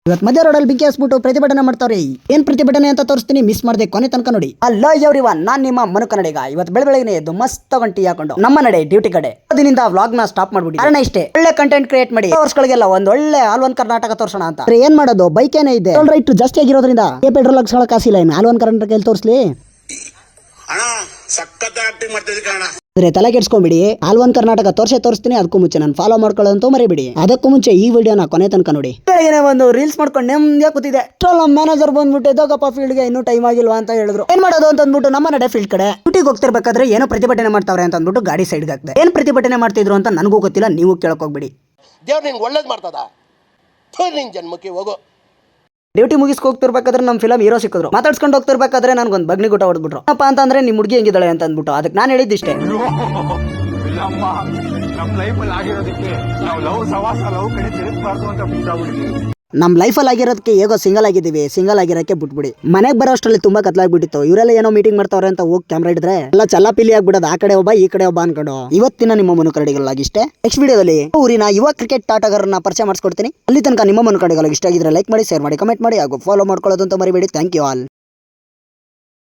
ಇವತ್ತು ಮಧ್ಯ ರೋಡಲ್ಲಿ ಬೆಂಕಿ ಹಚ್ಬಿಟ್ಟು ಪ್ರತಿಭಟನೆ ಮಾಡ್ತಾವ್ರಿ. ಏನ್ ಪ್ರತಿಭಟನೆ ಅಂತ ತೋರಿಸ್ತೀನಿ, ಮಿಸ್ ಮಾಡದೆ ಕೊನೆ ತನಕ ನೋಡಿ. ಅಲ್ಲ ಎವ್ರಿವನ್, ನಾನ್ ನಿಮ್ಮ ಮನು ಕನ್ನಡಿಗ. ಇವತ್ತು ಬೆಳಗ್ಗೆ ಎದ್ದು ಮಸ್ತ್ ಟೀ ಹಾಕೊಂಡು ನಮ್ಮ ನಡೆ ಡ್ಯೂಟಿ ಕಡೆ ದಿನದಿಂದ ವ್ಲಾಗ್ ನ ಸ್ಟಾಪ್ ಮಾಡ್ಬಿಡಿ. ಕಾರಣ ಇಷ್ಟೇ, ಒಳ್ಳೆ ಕಂಟೆಂಟ್ ಕ್ರಿಯೇಟ್ ಮಾಡಿ ವರ್ಷಗಳಿಗೆಲ್ಲ ಒಂದ್ ಒಳ್ಳೆ ಆಲ್ ಒನ್ ಕರ್ನಾಟಕ ತೋರ್ಸೋಣ ಅಂತ. ಏನ್ ಮಾಡೋದು, ಬೈಕ್ ಏನೇ ಇದೆ ರೈಟ್ ಜಾಸ್ತಿ ಆಗಿರೋದ್ರಿಂದ ಪೆಟ್ರೋಲ್ ಹಾಕ್ಸೋಳ ಕಾಸಿಲ್ಲ. ಆಲ್ ಒನ್ ಕರ್ನಾಟಕ ಎಲ್ಲಿ ತೋರಿಸ್ಲಿ ತಲೆ ಕೆಡ್ಸ್ಕೊಂಬಿಡಿ. ಆಲ್ ಒನ್ ಕರ್ನಾಟಕ ತೋರಿಸ್ತೀನಿ. ಅದಕ್ಕೂ ಮುಂಚೆ ನಾನು ಫಾಲೋ ಮಾಡ್ಕೊಳ್ಳೋದಂತೂ ಮರಿಬಿಡಿ. ಅದಕ್ಕೂ ಮುಂಚೆ ಈ ವಿಡಿಯೋನ ಕೊನೆ ತನಕ ನೋಡಿ. ಬೆಳಗ್ಗೆ ಒಂದು ರೀಲ್ಸ್ ಮಾಡ್ಕೊಂಡು ನೆಮ್ಮದಿಯಾಗಿ ಕೂತಿದೆ. ನಮ್ಮ ಮ್ಯಾನೇಜರ್ ಬಂದ್ಬಿಟ್ಟು ಎದ್ದೋಗಪ್ಪ ಫೀಲ್ಡ್ಗೆ, ಇನ್ನೂ ಟೈಮ್ ಆಗಿಲ್ವಾ ಅಂತ ಹೇಳಿದ್ರು. ಏನ್ ಮಾಡೋದು ಅಂತ ಅಂದ್ಬಿಟ್ಟು ನಮ್ಮ ನಡೆ ಫೀಲ್ಡ್ ಕಡೆ ಡ್ಯೂಟಿಗೆ ಹೋಗ್ತಿರ್ಬೇಕಾದ್ರೆ ಏನೋ ಪ್ರತಿಭಟನೆ ಮಾಡ್ತಾವ್ರೆ ಅಂತ ಅಂದ್ಬಿಟ್ಟು ಗಾಡಿ ಸೈಡ್ಗೆ ಹಾಕ್ದೆ. ಏನ್ ಪ್ರತಿಭಟನೆ ಮಾಡ್ತಿದ್ರು ಅಂತ ನನಗೂ ಗೊತ್ತಿಲ್ಲ, ನೀವು ಕೇಳಕೋಗ್ಬಿಡಿ. ದೇವ್ರು ನಿಂಗೆ ಒಳ್ಳೇದು ಮಾಡ್ತದ, ನಿನ್ ಜನ್ಮಕ್ಕೆ ಹೋಗೋ. ಡ್ಯೂಟಿ ಮುಗಿಸ್ಕೊ ಹೋಗ್ತಿರ್ಬೇಕಾದ್ರೆ ನಮ್ಮ ಫಿಲಮ್ ಹೀರೋ ಸಿಕ್ಕಿದ್ರು. ಮಾತಾಡ್ಸ್ಕೊಂಡು ಹೋಗ್ತಿರ್ಬೇಕಾದ್ರೆ ನನ್ಗೊಂದು ಬಗ್ನಿ ಗುಟ ಹೊಡೆದ್ಬಿಟ್ರು. ಏನಪ್ಪ ಅಂತಂದ್ರೆ ನಿಮ್ಮ ಹುಡುಗಿ ಹೆಂಗಿದ್ದಾಳೆ ಅಂತ ಅಂದ್ಬಿಟ್ಟು ಅದಕ್ಕೆ ನಾನು ಹೇಳಿದ್ದಿಷ್ಟೇ, ನಮ್ಮ ಲೈಫಲ್ಲಿ ಆಗಿರೋದಕ್ಕೆ ಹೇಗೋ ಸಿಂಗಲ್ ಆಗಿದ್ದೀವಿ, ಸಿಂಗಲ್ ಆಗಿರೋಕ್ಕೆ ಬಿಟ್ಬಿಡಿ. ಮನೆಗೆ ಬರೋ ಅಷ್ಟರಲ್ಲಿ ತುಂಬಾ ಕತ್ಲಾಗ್ಬಿಟ್ಟಿತ್ತು. ಇವರೆಲ್ಲ ಏನೋ ಮೀಟಿಂಗ್ ಮಾಡ್ತಾವ್ರೆ ಅಂತ ಹೋಗಿ ಕ್ಯಾಮ್ರಾ ಹಿಡಿದ್ರೆ ಎಲ್ಲ ಚಲ್ಲಾಪಿಲಿ ಆಗ್ಬಿಡೋದು. ಆ ಕಡೆ ಒಬ್ಬ ಈ ಕಡೆ ಒಬ್ಬ ಅನ್ಕೊಂಡು ಇವತ್ತಿನ ನಿಮ್ಮ ಮನು ಕರಡಿಗಳಾಗಿಷ್ಟೇ. ನೆಕ್ಸ್ಟ್ ವಿಡಿಯೋದಲ್ಲಿ ಊರಿನ ಯುವ ಕ್ರಿಕೆಟ್ ಆಟಗಾರರನ್ನ ಪರಿಚಯ ಮಾಡಿಸ್ಕೊಡ್ತೀನಿ. ಅಲ್ಲಿ ತನಕ ನಿಮ್ಮ ಮನು ಕರಡಿಗಳಿಗೆ ಇಷ್ಟ ಆಗಿದ್ರೆ ಲೈಕ್ ಮಾಡಿ, ಶೇರ್ ಮಾಡಿ, ಕಮೆಂಟ್ ಮಾಡಿ ಹಾಗೂ ಫಾಲೋ ಮಾಡ್ಕೊಳ್ಳೋದು ಅಂತ ಮರಿಬೇಡಿ. Thank you all.